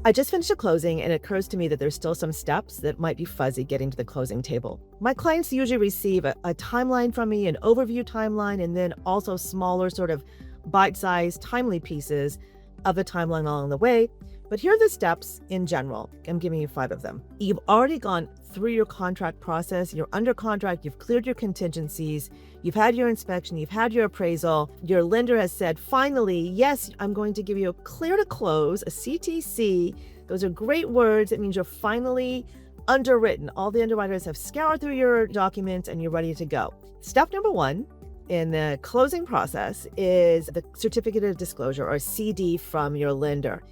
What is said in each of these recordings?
I just finished a closing and it occurs to me that there's still some steps that might be fuzzy getting to the closing table. My clients usually receive a timeline from me, an overview timeline, and then also smaller sort of bite-sized timely pieces of the timeline along the way. But here are the steps in general. I'm giving you 5 of them. You've already gone through your contract process. You're under contract. You've cleared your contingencies. You've had your inspection. You've had your appraisal. Your lender has said, finally, yes, I'm going to give you a clear to close, a CTC. Those are great words. It means you're finally underwritten. All the underwriters have scoured through your documents and you're ready to go. Step number 1 in the closing process is the certificate of disclosure, or CD, from your lender.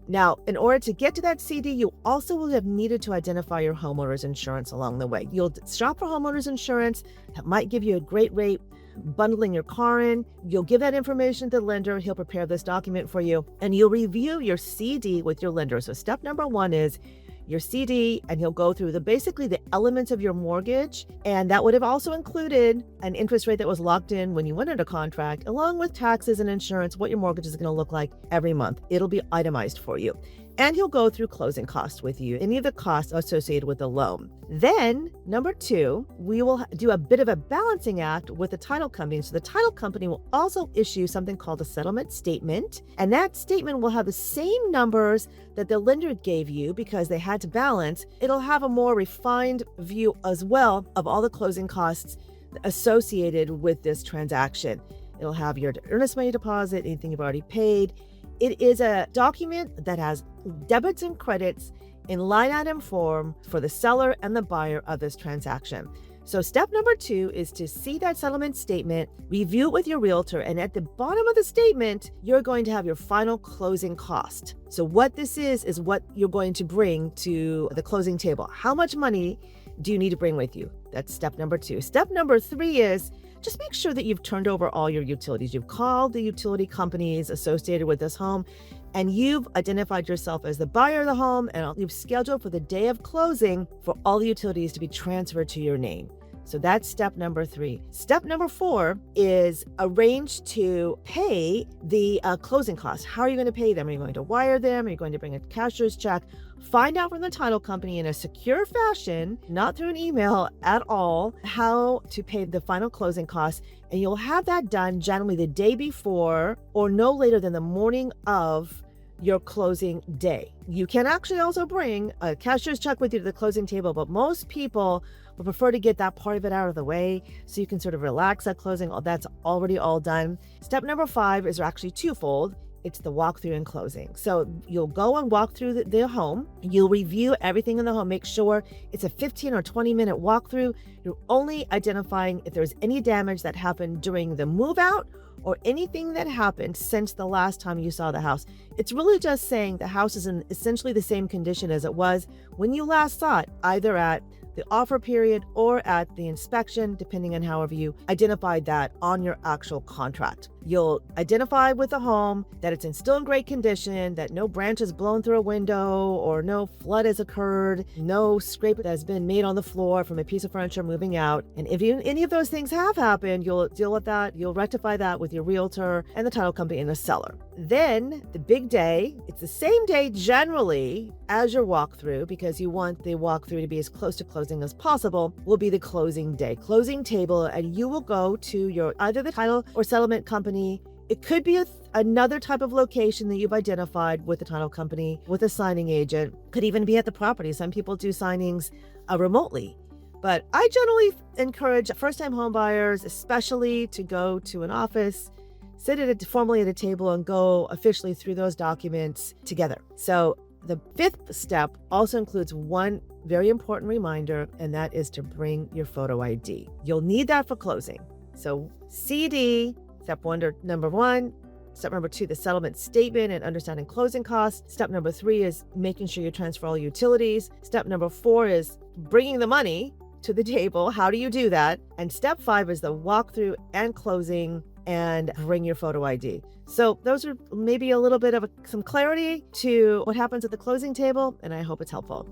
Now, in order to get to that CD, you also will have needed to identify your homeowner's insurance along the way. You'll shop for homeowner's insurance. That might give you a great rate bundling your car in. You'll give that information to the lender. He'll prepare this document for you, and you'll review your CD with your lender. So step number 1 is your CD, and he'll go through basically the elements of your mortgage. And that would have also included an interest rate that was locked in when you went into contract, along with taxes and insurance, what your mortgage is going to look like every month. It'll be itemized for you. And he'll go through closing costs with you, any of the costs associated with the loan. Then, number 2, we will do a bit of a balancing act with the title company. So the title company will also issue something called a settlement statement. And that statement will have the same numbers that the lender gave you because they had to balance. It'll have a more refined view as well of all the closing costs associated with this transaction. It'll have your earnest money deposit, anything you've already paid. It is a document that has debits and credits in line item form for the seller and the buyer of this transaction. So step number 2 is to see that settlement statement, review it with your realtor, and at the bottom of the statement, you're going to have your final closing cost. So what this is what you're going to bring to the closing table. How much money do you need to bring with you? That's step number 2. Step number 3 is just make sure that you've turned over all your utilities. You've called the utility companies associated with this home, and you've identified yourself as the buyer of the home, and you've scheduled for the day of closing for all the utilities to be transferred to your name. So that's step number 3. Step number 4 is arrange to pay the closing costs. How are you going to pay them? Are you going to wire them? Are you going to bring a cashier's check? Find out from the title company in a secure fashion, not through an email at all, how to pay the final closing costs. And you'll have that done generally the day before or no later than the morning of your closing day. You can actually also bring a cashier's check with you to the closing table, but most people would prefer to get that part of it out of the way so you can sort of relax at closing. That's already all done. Step number 5 is actually twofold. It's the walkthrough and closing. So you'll go and walk through the home. You'll review everything in the home. Make sure it's a 15 or 20-minute walkthrough. You're only identifying if there's any damage that happened during the move out or anything that happened since the last time you saw the house. It's really just saying the house is in essentially the same condition as it was when you last saw it, either at the offer period or at the inspection, depending on however you identified that on your actual contract. You'll identify with the home that it's still in great condition, that no branch has blown through a window or no flood has occurred, no scrape that has been made on the floor from a piece of furniture moving out. And if any of those things have happened, you'll deal with that. You'll rectify that with your realtor and the title company and the seller. Then the big day, it's the same day generally as your walkthrough, because you want the walkthrough to be as close to closing as possible, will be the closing day, closing table, and you will go to your either the title or settlement company. It could be another type of location that you've identified with the title company, with a signing agent. Could even be at the property. Some people do signings remotely. But I generally encourage first-time home buyers, especially, to go to an office, sit formally at a table, and go officially through those documents together. So the 5th step also includes one very important reminder, and that is to bring your photo ID. You'll need that for closing. So CD, number 1. Step number 2, the settlement statement and understanding closing costs. Step number 3 is making sure you transfer all utilities. Step number 4 is bringing the money to the table. How do you do that? And step 5 is the walkthrough and closing and bring your photo ID. So those are maybe a little bit of some clarity to what happens at the closing table, and I hope it's helpful.